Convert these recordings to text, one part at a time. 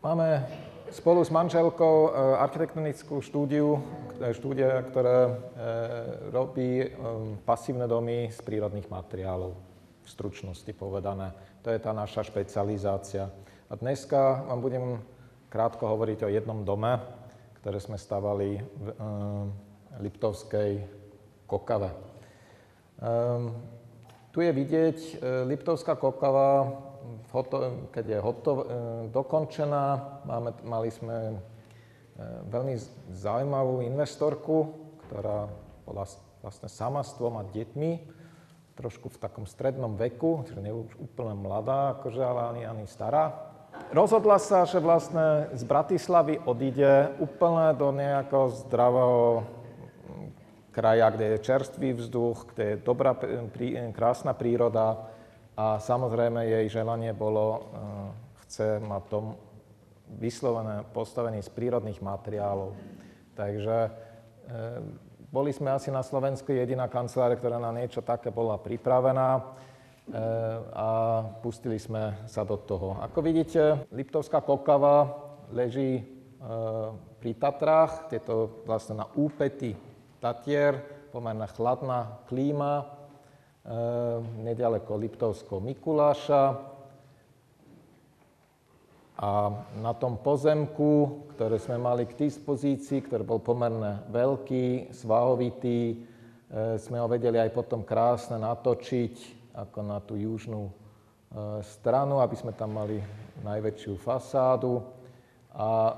Máme spolu s manželkou architektonickú štúdia, ktorá robí pasívne domy z prírodných materiálov, v stručnosti povedané. To je tá naša špecializácia. A dneska vám budem krátko hovoriť o jednom dome, ktoré sme stavali v Liptovskej Kokave. Tu je vidieť Liptovská Kokava, keď je dokončená. Mali sme veľmi zaujímavú investorku, ktorá bola vlastne sama s 2 deťmi, trošku v takom strednom veku, čiže nie už úplne mladá, akože, ale ani stará. Rozhodla sa, že vlastne z Bratislavy odíde úplne do nejakého zdravého kraja, kde je čerstvý vzduch, kde je dobrá, krásna príroda a samozrejme jej želanie bolo, chce mať dom vyslovené postavený z prírodných materiálov. Takže boli sme asi na Slovensku jediná kancelária, ktorá na niečo také bola pripravená a pustili sme sa do toho. Ako vidíte, Liptovská Kokava leží pri Tatrách, je to vlastne na úpätí Tatier, pomerne chladná klíma, nedaleko Liptovského Mikuláša. A na tom pozemku, ktoré sme mali k dispozícii, ktorý bol pomerne veľký, svahovitý, sme ho vedeli aj potom krásne natočiť, ako na tú južnú stranu, aby sme tam mali najväčšiu fasádu. A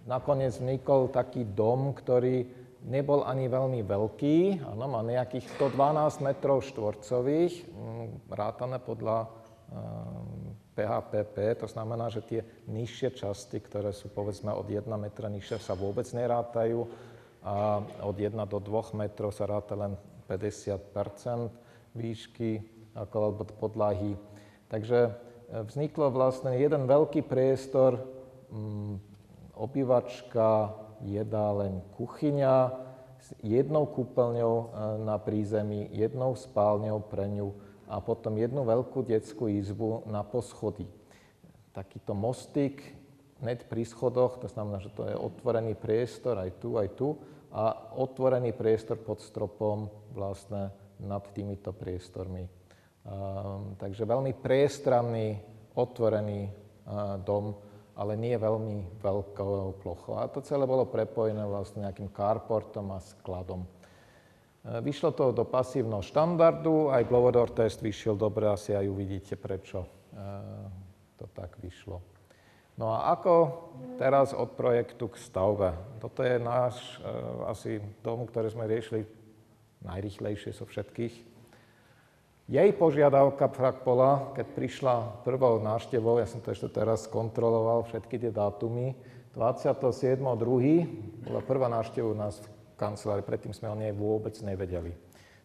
nakoniec vznikol taký dom, ktorý nebol ani veľmi veľký, áno, má nejakých 112 metrov štvorcových, rátané podľa PHPP, to znamená, že tie nižšie časti, ktoré sú povedzme od 1 metra nižšie, sa vôbec nerátajú a od 1 do 2 metrov sa ráta len 50% výšky alebo podlahy. Takže vzniklo vlastne jeden veľký priestor, obývačka, jedáleň, kuchyňa s jednou kúpeľňou na prízemí, jednou spálňou pre ňu a potom jednu veľkú detskú izbu na poschodí. Takýto mostík hneď pri schodoch, to znamená, že to je otvorený priestor aj tu a otvorený priestor pod stropom vlastne nad týmito priestormi. Takže veľmi priestranný, otvorený dom, ale nie veľmi veľkou plochou. A to celé bolo prepojené vlastne nejakým carportom a skladom. Vyšlo to do pasívneho štandardu, aj Blow Door test vyšiel dobre, asi aj uvidíte, prečo to tak vyšlo. No a ako teraz od projektu k stavbe? Toto je náš asi dom, ktorý sme riešili najrýchlejšie zo všetkých. Jej požiadavka však bola, keď prišla prvou návštevou, ja som to ešte teraz kontroloval, všetky tie dátumy, 27.2. bola prvá návšteva u nás v kancelárii, predtým sme o nej vôbec nevedeli.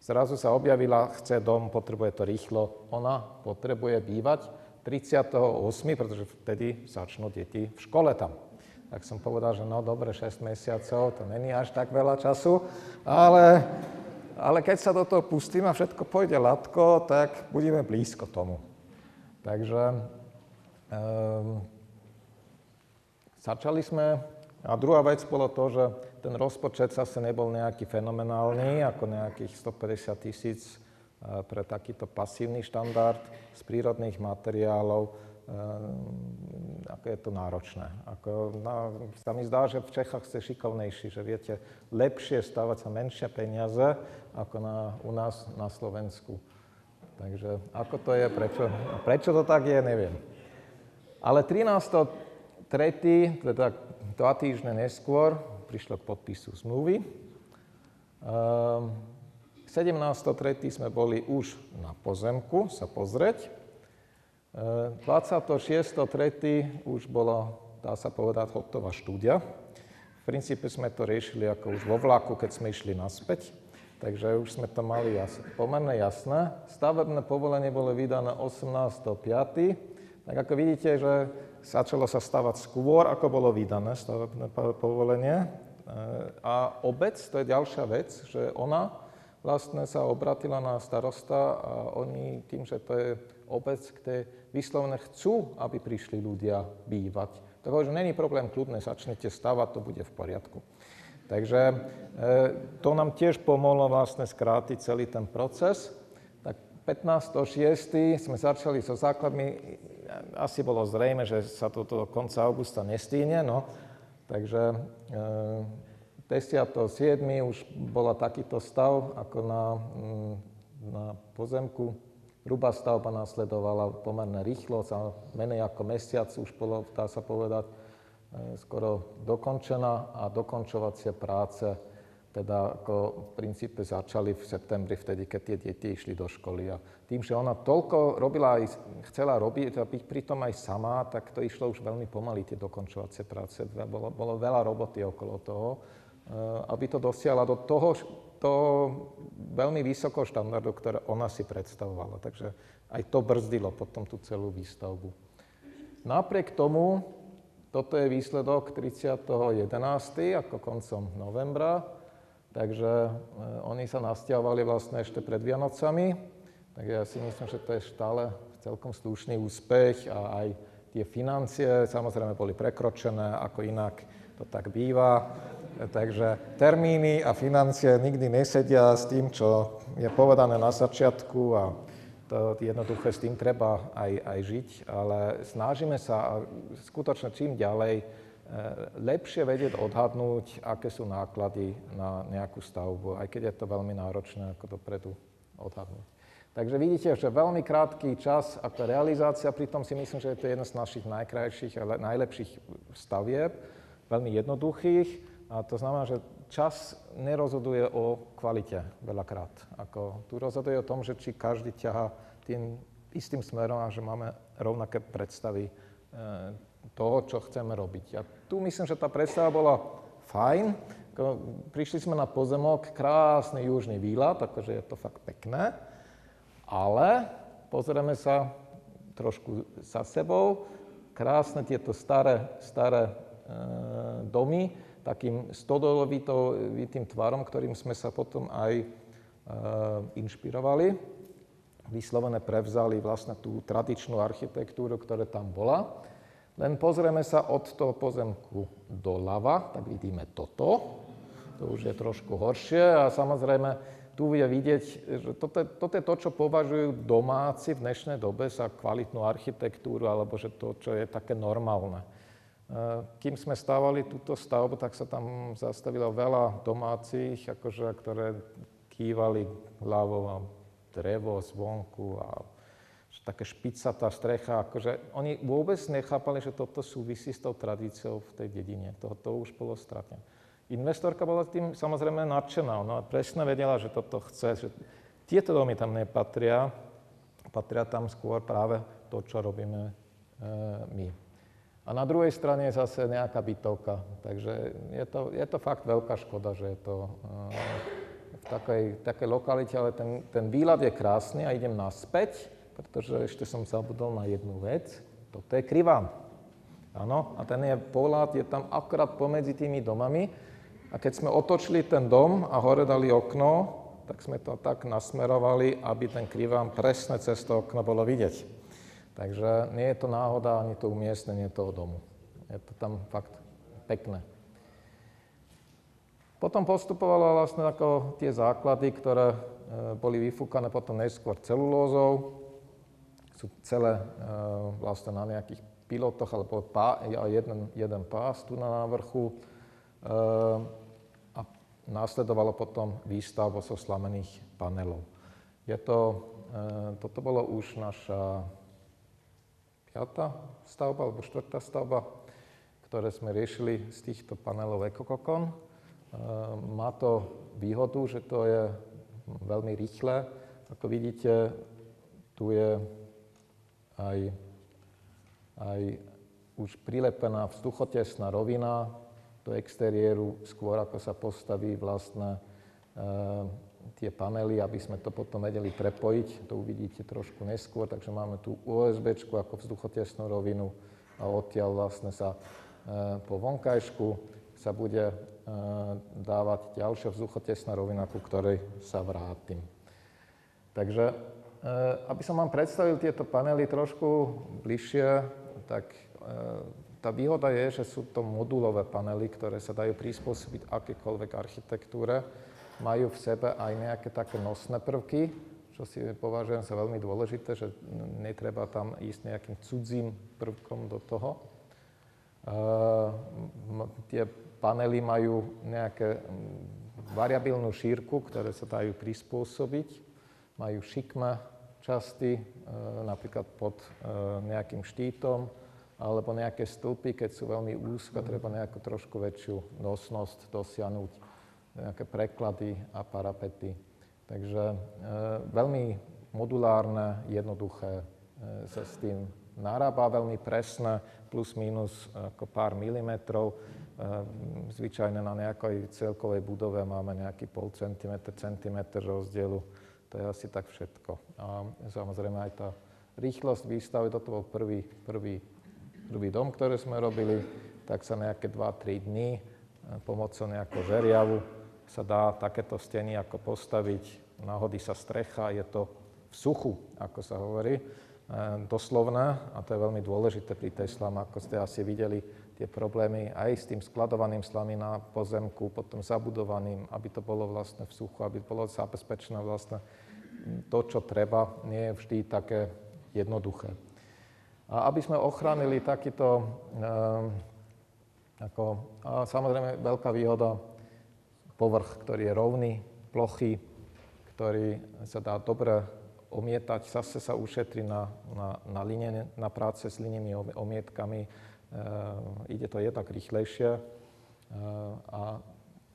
Zrazu sa objavila, chce dom, potrebuje to rýchlo, ona potrebuje bývať 38., pretože vtedy začnú deti v škole tam. Tak som povedal, že no dobre, 6 mesiacov, to není až tak veľa času, ale keď sa do toho pustím a všetko pôjde ľadko, tak budeme blízko tomu. Takže začali sme. A druhá vec bolo to, že ten rozpočet zase nebol nejaký fenomenálny, ako nejakých 150 000 pre takýto pasívny štandard z prírodných materiálov. Ako je to náročné. Sa mi zdá, že v Čechách ste šikovnejší, že viete lepšie stavať sa menšie peniaze ako u nás na Slovensku. Takže ako to je, prečo to tak je, neviem. Ale 13.3., teda 2 týždne neskôr, prišlo k podpisu zmluvy. 17.3. sme boli už na pozemku sa pozrieť. 26.3. už bola, dá sa povedať, hotová štúdia. V princípe sme to riešili ako už vo vlaku, keď sme išli naspäť. Takže už sme to mali pomerne jasné. Stavebné povolenie bolo vydané 18.5. Tak ako vidíte, že začalo sa stavať skôr, ako bolo vydané stavebné povolenie. A obec, to je ďalšia vec, že ona vlastne sa obratila na starosta a oni tým, že to je obec, kde vyslovene chcú, aby prišli ľudia bývať. To Tak hovorí, že není problém, kľudne začnete stavať, to bude v poriadku. Takže to nám tiež pomohlo vlastne skrátiť celý ten proces. Tak 15.6. sme začali so základmi. Asi bolo zrejme, že sa to do konca augusta nestihne, no. Takže 10.7. už bola takýto stav, ako na pozemku. Hrubá stavba nasledovala pomerne rýchlo, menej ako mesiac už bolo, dá sa povedať, skoro dokončená a dokončovacie práce teda ako v princípe začali v septembri, vtedy, keď tie deti išli do školy. A tým, že ona toľko robila aj chcela robiť, a byť pritom aj sama, tak to išlo už veľmi pomaly, tie dokončovacie práce. Bolo veľa roboty okolo toho, aby to dosiahla do toho veľmi vysokého štandardu, ktoré ona si predstavovala. Takže aj to brzdilo potom tú celú výstavbu. Napriek tomu, toto je výsledok 30.11., ako koncom novembra, takže oni sa nasťahovali vlastne ešte pred Vianocami, tak ja si myslím, že to je stále celkom slušný úspech a aj tie financie samozrejme boli prekročené, ako inak to tak býva. Takže termíny a financie nikdy nesedia s tým, čo je povedané na začiatku a to jednoduché s tým treba aj žiť, ale snažíme sa skutočne čím ďalej lepšie vedieť odhadnúť, aké sú náklady na nejakú stavbu, aj keď je to veľmi náročné ako dopredu odhadnúť. Takže vidíte, že veľmi krátky čas ako realizácia, pritom si myslím, že je to jeden z našich najkrajších a najlepších stavieb, veľmi jednoduchých. A to znamená, že čas nerozhoduje o kvalite veľakrát. Ako tu rozhoduje o tom, že či každý ťahá tým istým smerom a že máme rovnaké predstavy toho, čo chceme robiť. A tu myslím, že tá predstava bola fajn. Prišli sme na pozemok, krásny južný výhľad, takže je to fakt pekné. Ale pozrieme sa trošku za sebou. Krásne tieto staré domy, takým stodolovitým tvarom, ktorým sme sa potom aj inšpirovali. Vyslovene prevzali vlastne tú tradičnú architektúru, ktorá tam bola. Len pozrieme sa od toho pozemku doľava, tak vidíme toto. To už je trošku horšie a samozrejme tu je vidieť, že toto je to, čo považujú domáci v dnešnej dobe za kvalitnú architektúru alebo že to, čo je také normálne. Kým sme stávali túto stavbu, tak sa tam zastavilo veľa domácich, ktoré kývali hlavou a drevo zvonku a také špicatá strecha. Oni vôbec nechápali, že toto súvisí s tou tradíciou v tej dedine. To už bolo stratené. Investorka bola tým samozrejme nadšená. Ona presne vedela, že toto chce, že tieto domy tam nepatria. Patria tam skôr práve to, čo robíme my. A na druhej strane je zase nejaká bytovka. Takže je to fakt veľká škoda, že je to v takej lokalite, ale ten výhľad je krásny a idem naspäť, pretože ešte som zabudol na jednu vec. Toto je Kriván. Áno, a ten pohľad je tam akorát pomedzi tými domami. A keď sme otočili ten dom a hore dali okno, tak sme to tak nasmerovali, aby ten Kriván presne cez to okno bolo vidieť. Takže nie je to náhoda ani to umiestnenie toho domu. Je to tam fakt pekné. Potom postupovalo vlastne ako tie základy, ktoré boli vyfúkané potom neskôr celulózou. Sú celé vlastne na nejakých pilotoch, alebo jeden pás tu na vrchu. A následovalo potom výstavba zo slamených panelov. Toto bolo už naša 5. stavba, alebo 4. stavba, ktoré sme riešili z týchto panelov EcoCocon. Má to výhodu, že to je veľmi rýchle. Ako vidíte, tu je aj už prilepená vzduchotesná rovina do exteriéru, skôr ako sa postaví vlastne tie panely, aby sme to potom vedeli prepojiť. To uvidíte trošku neskôr, takže máme tu USB-čku ako vzduchotesnú rovinu a odtiaľ vlastne sa po vonkajšku sa bude dávať ďalšia vzduchotesná rovina, ku ktorej sa vrátim. Takže, aby som vám predstavil tieto panely trošku bližšie, tak tá výhoda je, že sú to modulové panely, ktoré sa dajú prispôsobiť akékoľvek architektúre. Majú v sebe aj nejaké také nosné prvky, čo si považujem za veľmi dôležité, že netreba tam ísť nejakým cudzím prvkom do toho. Tie panely majú nejaké variabilnú šírku, ktoré sa dajú prispôsobiť. Majú šikmé časti, napríklad pod nejakým štítom, alebo nejaké stĺpy, keď sú veľmi úzko, treba nejakú trošku väčšiu nosnosť dosiahnuť, nejaké preklady a parapety. Takže veľmi modulárne, jednoduché sa s tým narába, veľmi presné, plus minus ako pár milimetrov. Zvyčajne na nejakej celkovej budove máme nejaký pol centimetr rozdielu. To je asi tak všetko. A samozrejme aj tá rýchlosť výstavy, toto bol prvý dom, ktorý sme robili, tak sa nejaké 2-3 dní pomocou nejakého žeriavu sa dá takéto steny ako postaviť, nahodí sa strecha, je to v suchu, ako sa hovorí, doslovné, a to je veľmi dôležité pri tej slame, ako ste asi videli, tie problémy aj s tým skladovaným slamy na pozemku, potom zabudovaným, aby to bolo vlastne v suchu, aby bolo zabezpečené vlastne to, čo treba, nie je vždy také jednoduché. A aby sme ochránili takýto, samozrejme veľká výhoda, povrch, ktorý je rovný, plochý, ktorý sa dá dobre omietať, zase sa ušetrí na práce s linnými omietkami. Ide to jednak rýchlejšie. A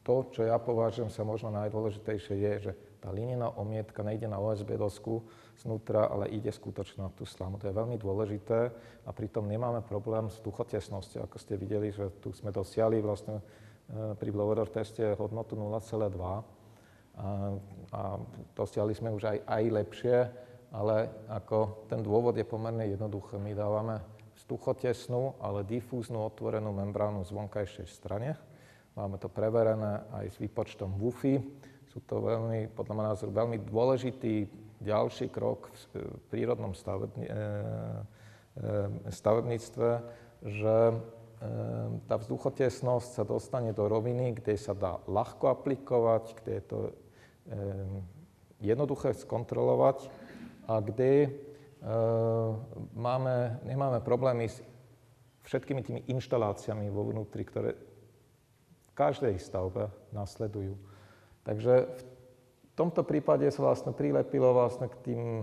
to, čo ja považujem sa možno najdôležitejšie, je, že tá linená omietka nejde na OSB dosku znútra, ale ide skutočne na tú slamu. To je veľmi dôležité a pritom nemáme problém s tuchotesnosťou. Ako ste videli, že tu sme dosiahli vlastne pri blower teste hodnotu 0,2 a dosiahli sme už aj lepšie, ale ako ten dôvod je pomerne jednoduchý. My dávame vzduchotesnú, ale difúznu otvorenú membránu z vonkajšej strane. Máme to preverené aj s výpočtom WUFI. Sú to veľmi, podľa môjho názoru, veľmi dôležitý ďalší krok v prírodnom stavebníctve, že tá vzduchotesnosť sa dostane do roviny, kde sa dá ľahko aplikovať, kde je to jednoduché skontrolovať a kde nemáme problémy s všetkými tými inštaláciami vo vnútri, ktoré v každej stavbe nasledujú. Takže v tomto prípade sa vlastne prilepilo vlastne k tým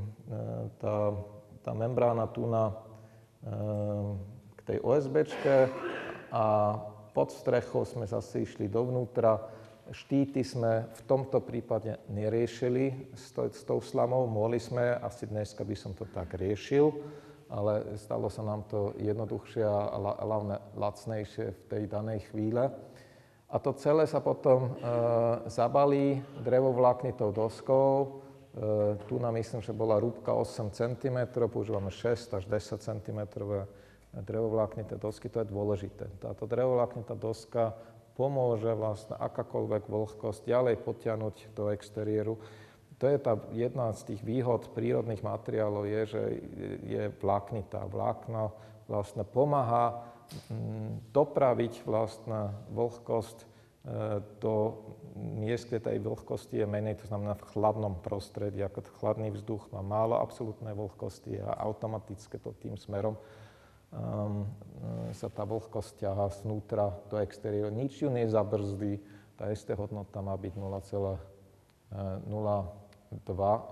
tá membrána tu k tej OSBčke a pod strechou sme zase išli dovnútra. Štíty sme v tomto prípade neriešili s tou slamou. Mohli sme, asi dneska by som to tak riešil, ale stalo sa nám to jednoduchšie a hlavne lacnejšie v tej danej chvíle. A to celé sa potom zabalí drevovláknitou doskou. Tu nám myslím, že bola rúbka 8 cm, používame 6 až 10 cm drevovláknité dosky, to je dôležité. Táto drevovláknitá doska pomôže vlastne akákoľvek vlhkosť ďalej potiahnuť do exteriéru. To je tá jedna z tých výhod prírodných materiálov, je, že je vláknitá. Vlákno vlastne pomáha dopraviť vlastne vlhkosť do miest, kde tej vlhkosti je menej, to znamená v chladnom prostredí. Ako chladný vzduch má málo absolútnej vlhkosti a automaticky to tým smerom sa tá vlhkosť ťahá znútra do exteriéru. Nič ju nezabrzdí, tá ST hodnota má byť 0,02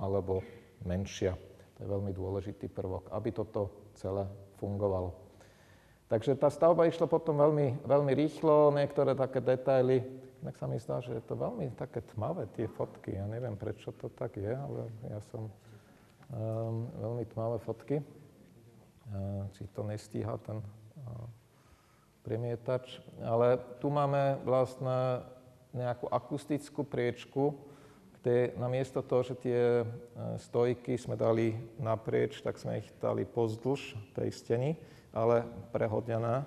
alebo menšia. To je veľmi dôležitý prvok, aby toto celé fungovalo. Takže tá stavba išla potom veľmi, veľmi rýchlo, niektoré také detaily. Inak sa mi zdá, že je to veľmi také tmavé, tie fotky. Ja neviem, prečo to tak je, ale ja som veľmi tmavé fotky. Či to nestíha ten premietač. Ale tu máme vlastne nejakú akustickú priečku, kde namiesto toho, že tie stojky sme dali naprieč, tak sme ich dali pozdĺž tej steny, ale prehodnené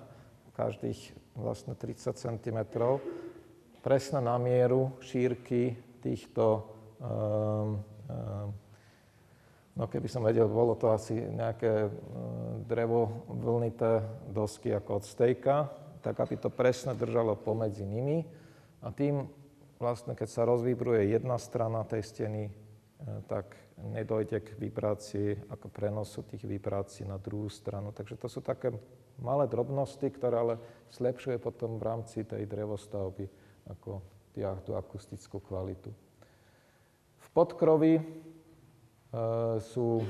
každých vlastne 30 cm, presne na mieru šírky týchto No keby som vedel, bolo to asi nejaké drevo-vlnité dosky ako od stejka, tak aby to presne držalo pomedzi nimi. A tým vlastne, keď sa rozvibruje jedna strana tej steny, tak nedojde k vibrácii, ako prenosu tých vibrácií na druhú stranu. Takže to sú také malé drobnosti, ktoré ale zlepšuje potom v rámci tej drevostavby ako tú akustickú kvalitu. V podkroví sú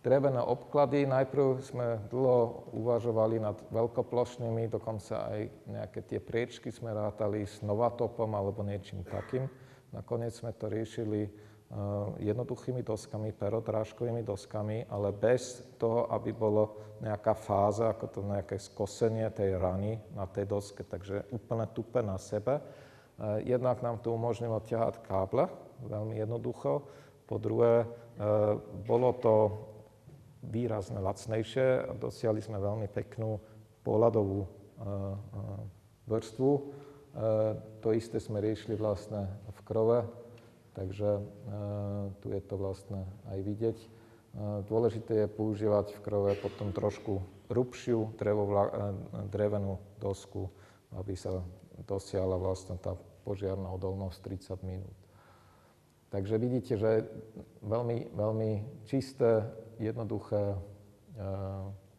drevené obklady. Najprv sme dlho uvažovali nad veľkoplošnými, dokonca aj nejaké tie priečky sme rátali s novatopom alebo niečím takým. Nakoniec sme to riešili jednoduchými doskami, perodrážkovými doskami, ale bez toho, aby bolo nejaká fáza, ako to nejaké skosenie tej rany na tej doske, takže úplne tupé na sebe. Jednak nám to umožnilo ťahať káble, veľmi jednoducho. Po druhé, bolo to výrazne lacnejšie a dosiahli sme veľmi peknú pohľadovú vrstvu. To isté sme riešili vlastne v krove, takže tu je to vlastne aj vidieť. Dôležité je používať v krove potom trošku hrubšiu drevenú dosku, aby sa dosiahla vlastne tá požiarna odolnosť 30 minút. Takže vidíte, že veľmi, veľmi čisté, jednoduché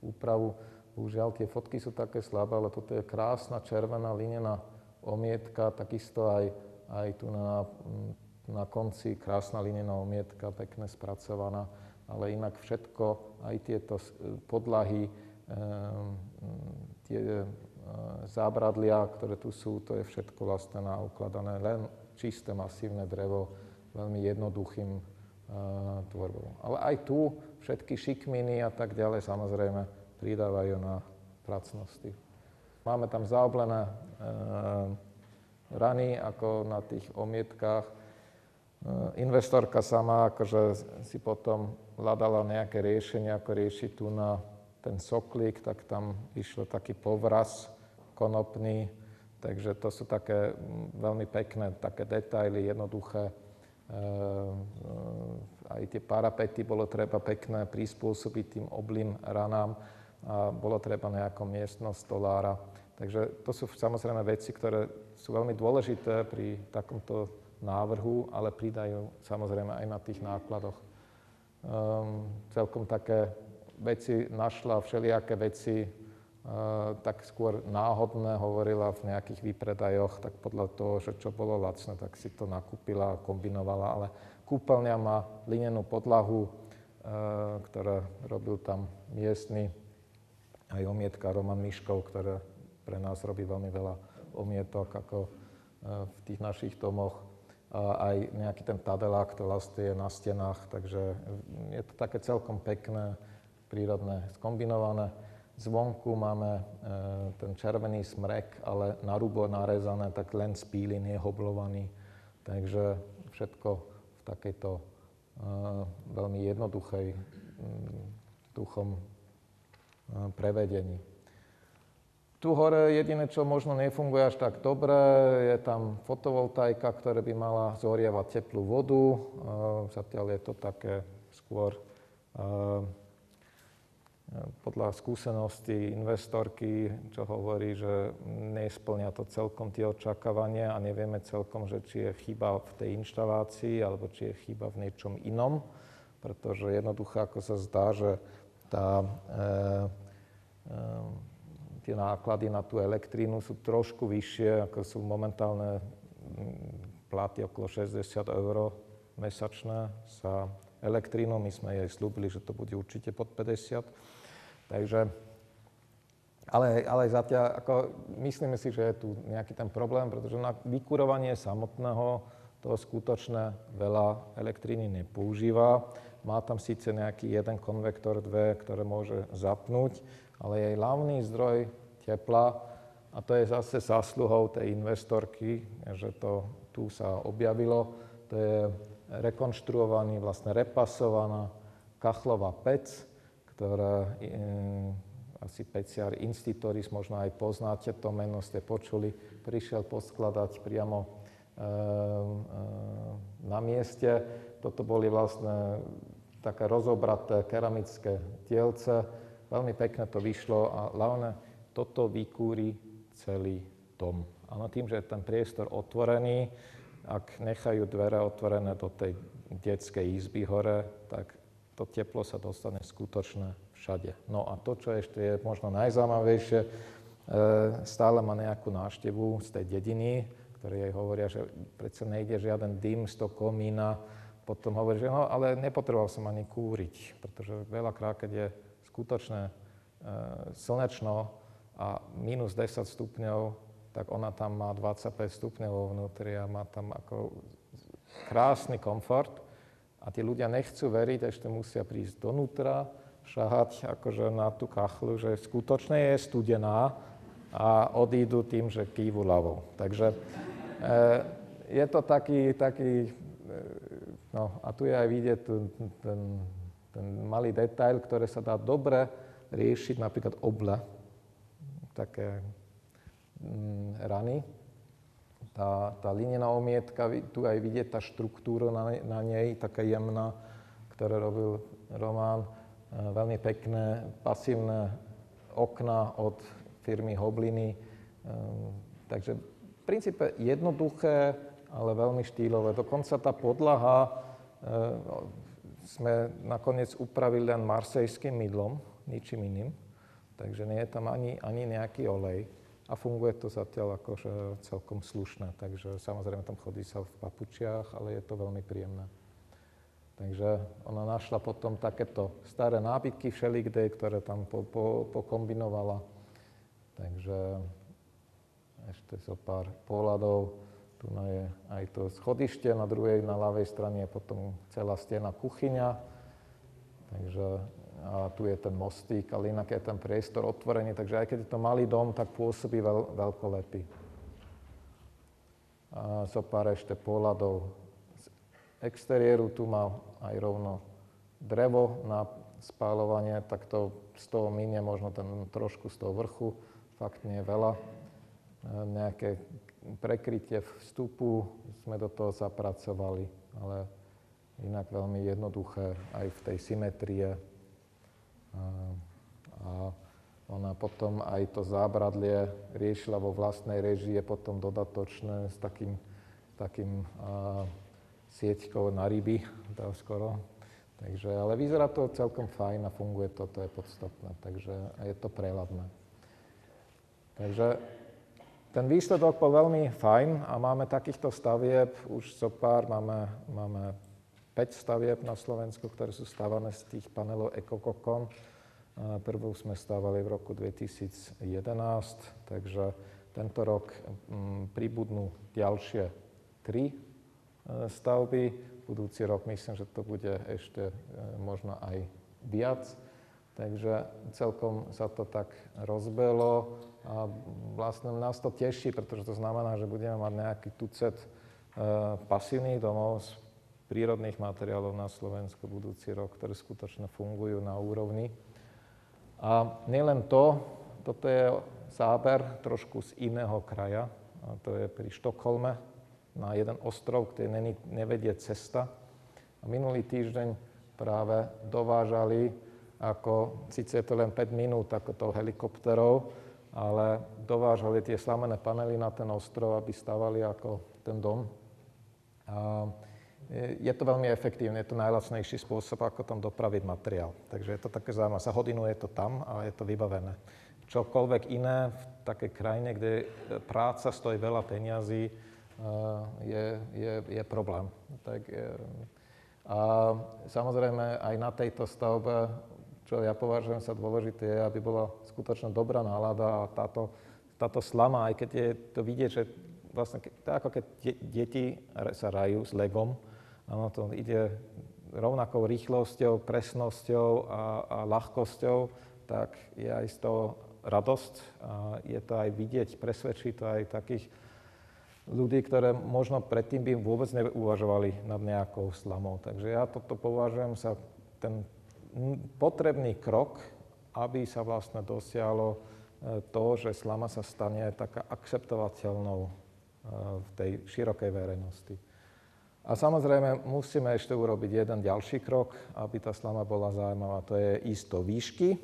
úpravu. Bohužiaľ, tie fotky sú také slabé, ale toto je krásna červená linená omietka, takisto aj tu na konci krásna linená omietka, pekne spracovaná, ale inak všetko, aj tieto podlahy, tie zábradlia, ktoré tu sú, to je všetko vlastne naukladané, len čisté, masívne drevo, veľmi jednoduchým tvorbou. Ale aj tu všetky šikminy a tak ďalej samozrejme pridávajú na pracnosti. Máme tam zaoblené rany ako na tých omietkách. Investorka sama akože si potom hľadala nejaké riešenie, ako riešiť tu na ten soklík, tak tam išlo taký povraz konopný. Takže to sú také veľmi pekné také detaily, jednoduché. Aj tie parapety bolo treba pekné prispôsobiť tým oblým ranám a bolo treba nejakú miestnosť stolára. Takže to sú samozrejme veci, ktoré sú veľmi dôležité pri takomto návrhu, ale pridajú samozrejme aj na tých nákladoch. Celkom také veci našla, všelijaké veci, tak skôr náhodné hovorila v nejakých výpredajoch, tak podľa toho, že čo bolo lacné, tak si to nakúpila a kombinovala, ale kúpeľňa má linenú podlahu, ktorá robil tam miestny aj omietka Roman Miškov, ktorý pre nás robí veľmi veľa omietok ako v tých našich domoch. A aj nejaký ten tadelák, to vlastne je na stenách, takže je to také celkom pekné, prírodné, skombinované. Zvonku máme ten červený smrek, ale na rubo narezané, tak len z pílin je hoblovaný. Takže všetko v takejto veľmi jednoduchej duchom prevedení. Tu hore jediné, čo možno nefunguje až tak dobre, je tam fotovoltaika, ktorá by mala zhorievať teplú vodu. Zatiaľ je to také skôr podľa skúsenosti investorky, čo hovorí, že nespĺňa to celkom tie očakávania a nevieme celkom, že či je chyba v tej inštalácii alebo či je chyba v niečom inom, pretože jednoducho ako sa zdá, že tie náklady na tú elektrínu sú trošku vyššie, ako sú momentálne platy okolo 60 € mesačné za elektrínu. My sme jej slúbili, že to bude určite pod 50. Takže, ale zatiaľ, ako, myslíme si, že je tu nejaký ten problém, pretože na vykurovanie samotného toho skutočne veľa elektríny nepoužíva. Má tam síce nejaký jeden konvektor, dve, ktoré môže zapnúť, ale jej hlavný zdroj tepla, a to je zase zásluhou tej investorky, že to tu sa objavilo, to je rekonštruovaný, vlastne repasovaná kachlová pec, ktorá asi peciar Institoris, možno aj poznáte to meno, ste počuli, prišiel poskladať priamo na mieste. Toto boli vlastne také rozobraté keramické dielce. Veľmi pekne to vyšlo a hlavne toto vykúri celý dom. Áno, tým, že je ten priestor otvorený, ak nechajú dvere otvorené do tej detskej izby hore, tak to teplo sa dostane skutočne všade. No a to, čo ešte je možno najzaujímavejšie, stále má nejakú návštevu z tej dediny, ktorí jej hovoria, že predsa nejde žiaden dym z toho komína. Potom hovorí, že no, ale nepotreboval som ani kúriť, pretože veľakrát, keď je skutočne slnečno a minus 10 stupňov, tak ona tam má 25 stupňov vo vnútri a má tam ako krásny komfort. A tí ľudia nechcú veriť, ešte musia prísť donútra, šahať akože na tú kachlu, že skutočne je studená a odídu tým, že kývu ľavou. Takže je to taký no a tu je aj vidieť ten malý detail, ktorý sa dá dobre riešiť, napríklad oble, také rany. Tá linená omietka, tu aj vidieť tá štruktúra na nej, taká jemná, ktoré robil Roman. Veľmi pekné, pasívne okna od firmy Hobliny. Takže v princípe jednoduché, ale veľmi štýlové. Dokonca tá podlaha sme nakoniec upravili len marsejským mydlom, ničím iným. Takže nie je tam ani nejaký olej. A funguje to zatiaľ akože celkom slušné. Takže samozrejme tam chodí sa v papučiach, ale je to veľmi príjemné. Takže ona našla potom takéto staré nábytky všelikde, ktoré tam pokombinovala. Takže ešte zo pár pohľadov. Tu je aj to schodište, na druhej, na ľavej strane je potom celá stena kuchyňa. Takže a tu je ten mostík, ale inak je ten priestor otvorený, takže aj keď je to malý dom, tak pôsobí veľkolepý. A zo pár ešte pohľadov z exteriéru, tu má aj rovno drevo na spáľovanie, tak to z toho minie možno ten trošku z toho vrchu, fakt nie je veľa. Nejaké prekrytie vstupu sme do toho zapracovali, ale inak veľmi jednoduché aj v tej symetrie. A ona potom aj to zábradlie riešila vo vlastnej režii, potom dodatočné s takým sieťkou na ryby, skoro. Takže, ale vyzerá to celkom fajn a funguje to je podstatné, takže je to prehľadné. Takže ten výsledok bol veľmi fajn a máme takýchto stavieb už zo pár, máme 5 stavieb na Slovensku, ktoré sú stavané z tých panelov EcoCocon. Prvú sme stavali v roku 2011, takže tento rok pribudnú ďalšie 3 stavby. Budúci rok myslím, že to bude ešte možno aj viac. Takže celkom sa to tak rozbehlo a vlastne nás to teší, pretože to znamená, že budeme mať nejaký tucet pasívnych domov z prírodných materiálov na Slovensku budúci rok, ktoré skutočne fungujú na úrovni. A nielen to, toto je záber trošku z iného kraja, a to je pri Štokholme, na jeden ostrov, kde nevedie cesta. A minulý týždeň práve dovážali, síce je to len 5 minút ako tou helikopterou, ale dovážali tie slamené panely na ten ostrov, aby stavali ako ten dom. A je to veľmi efektívne, je to najlacnejší spôsob, ako tam dopraviť materiál. Takže je to také zaujímavé. Za hodinu je to tam a je to vybavené. Čokoľvek iné v takej krajine, kde práca stojí veľa peňazí, je problém. A samozrejme aj na tejto stavbe, čo ja považujem za dôležité, je, aby bola skutočne dobrá nálada a táto slama, aj keď je to vidieť, že vlastne to je ako keď deti sa hrajú s legom. Áno, to ide rovnakou rýchlosťou, presnosťou a ľahkosťou, tak je aj z toho radosť. A je to aj vidieť, presvedčí to aj takých ľudí, ktoré možno predtým by vôbec neuvažovali nad nejakou slamou. Takže ja toto považujem za ten potrebný krok, aby sa vlastne dosiahlo to, že slama sa stane taká akceptovateľnou v tej širokej verejnosti. A samozrejme musíme ešte urobiť jeden ďalší krok, aby tá slama bola zaujímavá, to je ísť do výšky.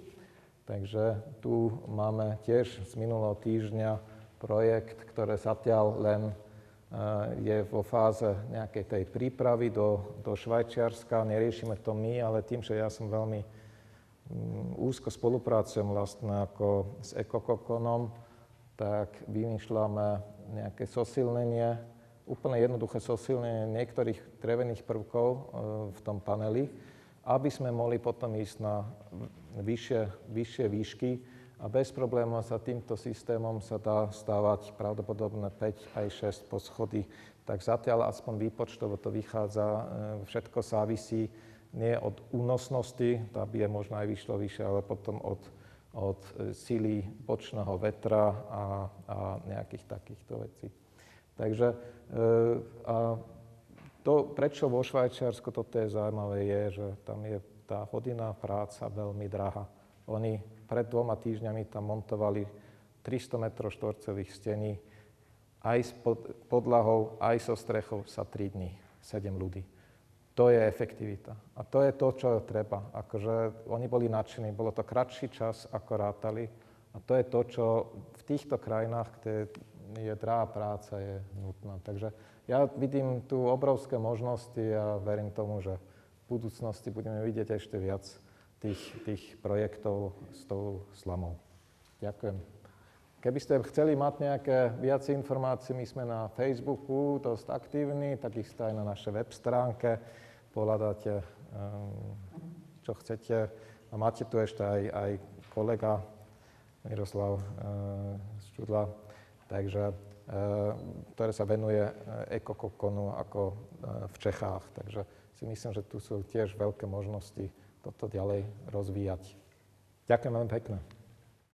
Takže tu máme tiež z minulého týždňa projekt, ktorý zatiaľ len je vo fáze nejakej tej prípravy do Švajčiarska. Neriešime to my, ale tým, že ja som veľmi úzko spolupracujem vlastne ako s ekokokonom, tak vymýšľame nejaké zosilnenie, úplne jednoduché zosilnenie niektorých drevených prvkov v tom paneli, aby sme mohli potom ísť na vyššie výšky a bez problémov sa týmto systémom sa dá stávať pravdepodobne 5 aj 6 poschodí. Tak zatiaľ aspoň výpočtovo to vychádza, všetko závisí nie od únosnosti, tá by je možno aj vyšlo vyššie, ale potom od síly bočného vetra a nejakých takýchto vecí. Takže to, prečo vo Švajčiarsku toto je zaujímavé, je, že tam je tá hodinná práca veľmi drahá. Oni pred 2 týždňami tam montovali 300 m štvorcových stení, aj s podlahou, aj so strechou sa 3 dní, 7 ľudí. To je efektivita. A to je to, čo treba. Akože oni boli nadšení, bolo to kratší čas, ako rátali. A to je to, čo v týchto krajinách, kde je drahá práca, je nutná. Takže ja vidím tu obrovské možnosti a verím tomu, že v budúcnosti budeme vidieť ešte viac tých projektov s tou slamou. Ďakujem. Keby ste chceli mať nejaké viac informácií, my sme na Facebooku dosť aktívni, takisto aj na našej web stránke. Pohľadáte, čo chcete. A máte tu ešte aj kolega Miroslav Šťudla, takže, ktorý sa venuje ekokokonu ako v Čechách. Takže si myslím, že tu sú tiež veľké možnosti toto ďalej rozvíjať. Ďakujem veľmi pekne.